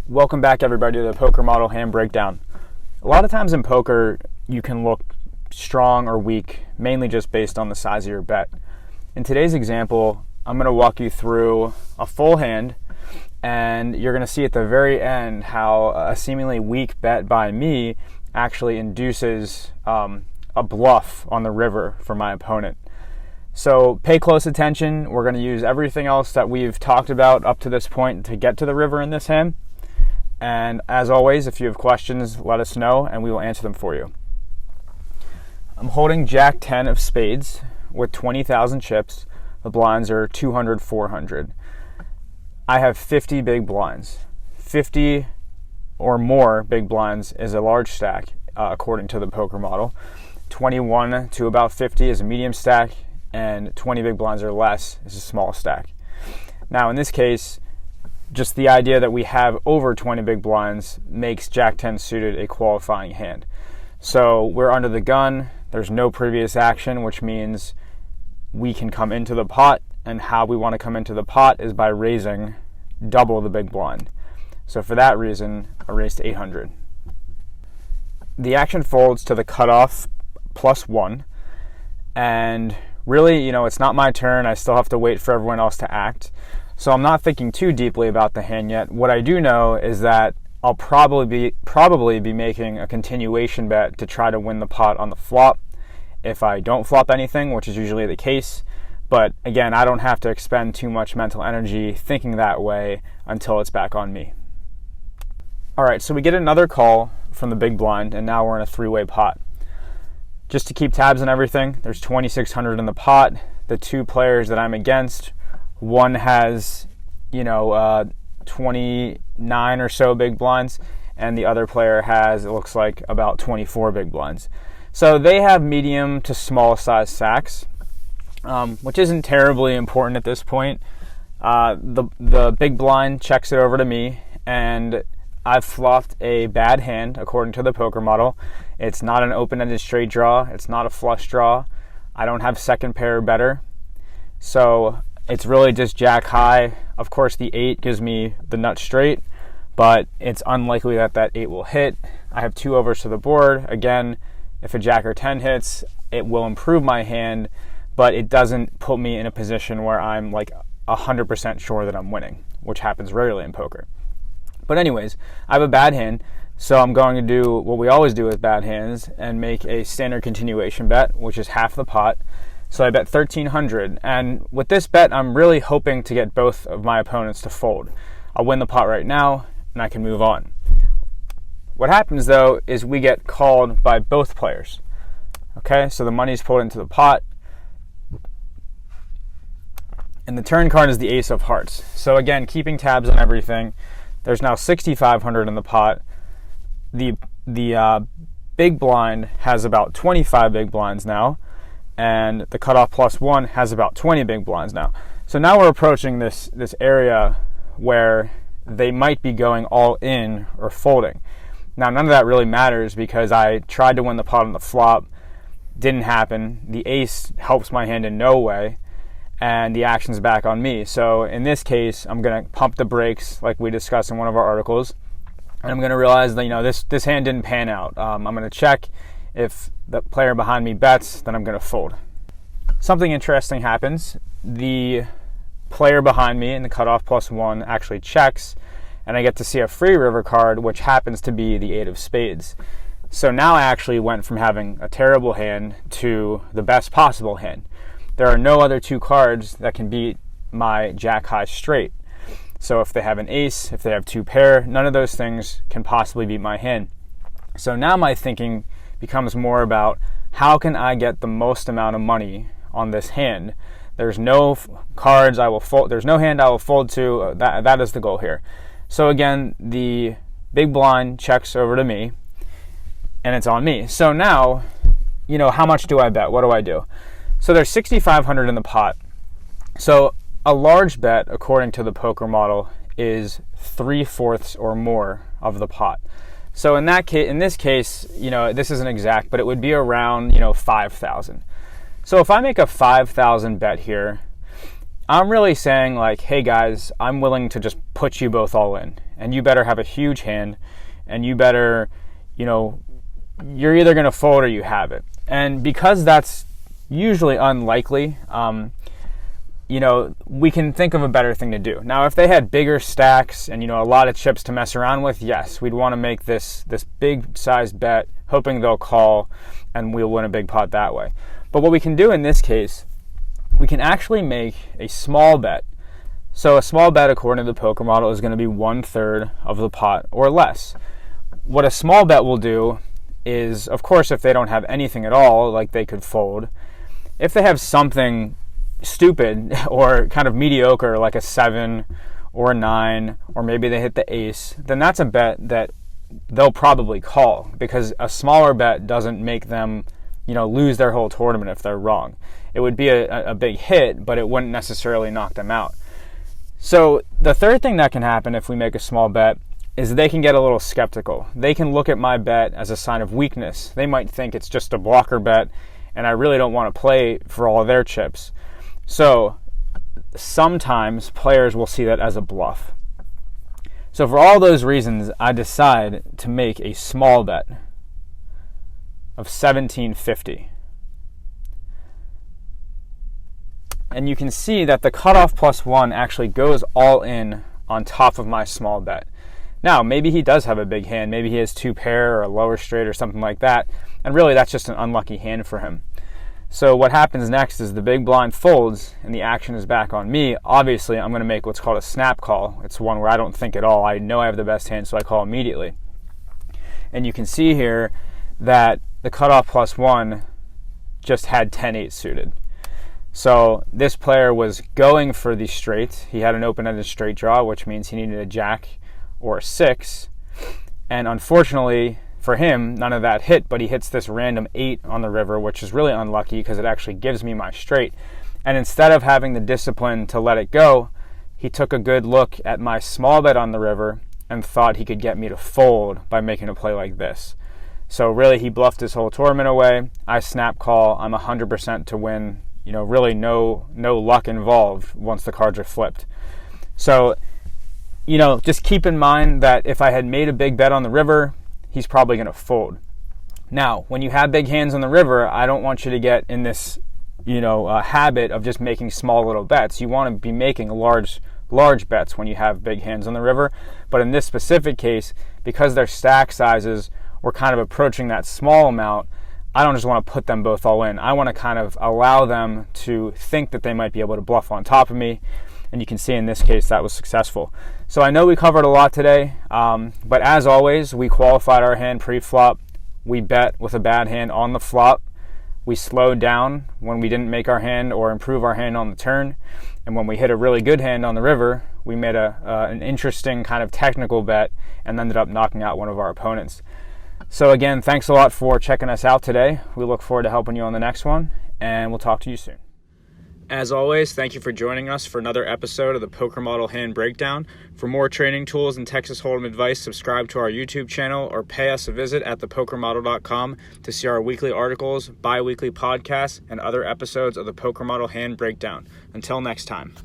Welcome back, everybody, to the Poker Model Hand Breakdown. A lot of times in poker, you can look strong or weak, mainly just based on the size of your bet. In today's example, I'm going to walk you through a full hand, and you're going to see at the very end how a seemingly weak bet by me actually induces a bluff on the river for my opponent. So pay close attention. We're going to use everything else that we've talked about up to this point to get to the river in this hand. And as always, if you have questions, let us know and we will answer them for you. I'm holding Jack 10 of spades with 20,000 chips. The blinds are 200, 400. I have 50 big blinds. 50 or more big blinds is a large stack, according to the poker model. 21 to about 50 is a medium stack, and 20 big blinds or less is a small stack. Now, in this case, just the idea that we have over 20 big blinds makes Jack 10 suited a qualifying hand. So we're under the gun. There's no previous action, which means we can come into the pot, and how we want to come into the pot is by raising double the big blind. So for that reason, I raised to 800. The action folds to the cutoff +1, and really, it's not my turn. I still have to wait for everyone else to act. So I'm not thinking too deeply about the hand yet. What I do know is that I'll probably be making a continuation bet to try to win the pot on the flop if I don't flop anything, which is usually the case. But again, I don't have to expend too much mental energy thinking that way until it's back on me. All right, so we get another call from the big blind, and now we're in a three-way pot. Just to keep tabs on everything, there's 2,600 in the pot. The two players that I'm against, one has, 29 or so big blinds, and the other player has, it looks like, about 24 big blinds. So they have medium to small size stacks, which isn't terribly important at this point. The big blind checks it over to me, and I've flopped a bad hand according to the poker model. It's not an open-ended straight draw. It's not a flush draw. I don't have second pair or better. So it's really just jack high. Of course, the 8 gives me the nut straight, but it's unlikely that that 8 will hit. I have 2 overs to the board. Again, if a jack or 10 hits, it will improve my hand, but it doesn't put me in a position where I'm like 100% sure that I'm winning, which happens rarely in poker. But anyways, I have a bad hand, so I'm going to do what we always do with bad hands and make a standard continuation bet, which is half the pot. So I bet 1,300, and with this bet, I'm really hoping to get both of my opponents to fold. I'll win the pot right now, and I can move on. What happens, though, is we get called by both players. Okay, so the money's pulled into the pot, and the turn card is the ace of hearts. So again, keeping tabs on everything, there's now 6,500 in the pot. The big blind has about 25 big blinds now, and the cutoff +1 has about 20 big blinds now. So now we're approaching this area where they might be going all in or folding. Now, none of that really matters because I tried to win the pot on the flop, didn't happen. The ace helps my hand in no way, and the action's back on me. So in this case, I'm going to pump the brakes like we discussed in one of our articles, and I'm going to realize that this hand didn't pan out. I'm going to check. If the player behind me bets, then I'm going to fold. Something interesting happens. The player behind me in the cutoff +1 actually checks, and I get to see a free river card, which happens to be the 8 of spades. So now I actually went from having a terrible hand to the best possible hand. There are no other 2 cards that can beat my jack high straight. So if they have an ace, if they have 2 pair, none of those things can possibly beat my hand. So now my thinking becomes more about how can I get the most amount of money on this hand. There's no cards I will fold. There's no hand I will fold to. That is the goal here. So again, the big blind checks over to me, and it's on me. So now, how much do I bet? What do I do? So there's 6,500 in the pot. So a large bet, according to the poker model, is 3/4 or more of the pot. So in this case, this isn't exact, but it would be around, 5,000. So if I make a 5,000 bet here, I'm really saying like, hey guys, I'm willing to just put you both all in, and you better have a huge hand, and you better, you're either going to fold or you have it. And because that's usually unlikely, we can think of a better thing to do. Now, if they had bigger stacks and, a lot of chips to mess around with, yes, we'd want to make this big sized bet, hoping they'll call and we'll win a big pot that way. But what we can do in this case, we can actually make a small bet. So a small bet, according to the poker model, is going to be 1/3 of the pot or less. What a small bet will do is, of course, if they don't have anything at all, like they could fold. If they have something stupid or kind of mediocre, like a 7 or a 9, or maybe they hit the ace, then that's a bet that they'll probably call, because a smaller bet doesn't make them, lose their whole tournament if they're wrong. It would be a big hit, but it wouldn't necessarily knock them out. So the third thing that can happen if we make a small bet is they can get a little skeptical. They can look at my bet as a sign of weakness. They might think it's just a blocker bet, and I really don't want to play for all of their chips. So sometimes players will see that as a bluff. So for all those reasons, I decide to make a small bet of $17.50. And you can see that the cutoff +1 actually goes all in on top of my small bet. Now, maybe he does have a big hand. Maybe he has 2 pair or a lower straight or something like that. And really, that's just an unlucky hand for him. So what happens next is the big blind folds and the action is back on me. Obviously, I'm going to make what's called a snap call. It's one where I don't think at all. I know I have the best hand, so I call immediately. And you can see here that the cutoff +1 just had 10-8 suited. So this player was going for the straight. He had an open-ended straight draw, which means he needed a jack or a 6. And unfortunately for him, none of that hit, but he hits this random 8 on the river, which is really unlucky because it actually gives me my straight. And instead of having the discipline to let it go, he took a good look at my small bet on the river and thought he could get me to fold by making a play like this. So really, he bluffed his whole tournament away. I snap call. I'm 100% to win. Really no luck involved once the cards are flipped. So, just keep in mind that if I had made a big bet on the river, he's probably going to fold. Now, when you have big hands on the river, I don't want you to get in this, habit of just making small little bets. You want to be making large bets when you have big hands on the river. But in this specific case, because their stack sizes were kind of approaching that small amount, I don't just want to put them both all in. I want to kind of allow them to think that they might be able to bluff on top of me. And you can see in this case that was successful. So I know we covered a lot today, but as always, we qualified our hand pre-flop. We bet with a bad hand on the flop. We slowed down when we didn't make our hand or improve our hand on the turn. And when we hit a really good hand on the river, we made an interesting kind of technical bet and ended up knocking out one of our opponents. So again, thanks a lot for checking us out today. We look forward to helping you on the next one, and we'll talk to you soon. As always, thank you for joining us for another episode of the Poker Model Hand Breakdown. For more training tools and Texas Hold'em advice, subscribe to our YouTube channel or pay us a visit at thepokermodel.com to see our weekly articles, bi-weekly podcasts, and other episodes of the Poker Model Hand Breakdown. Until next time.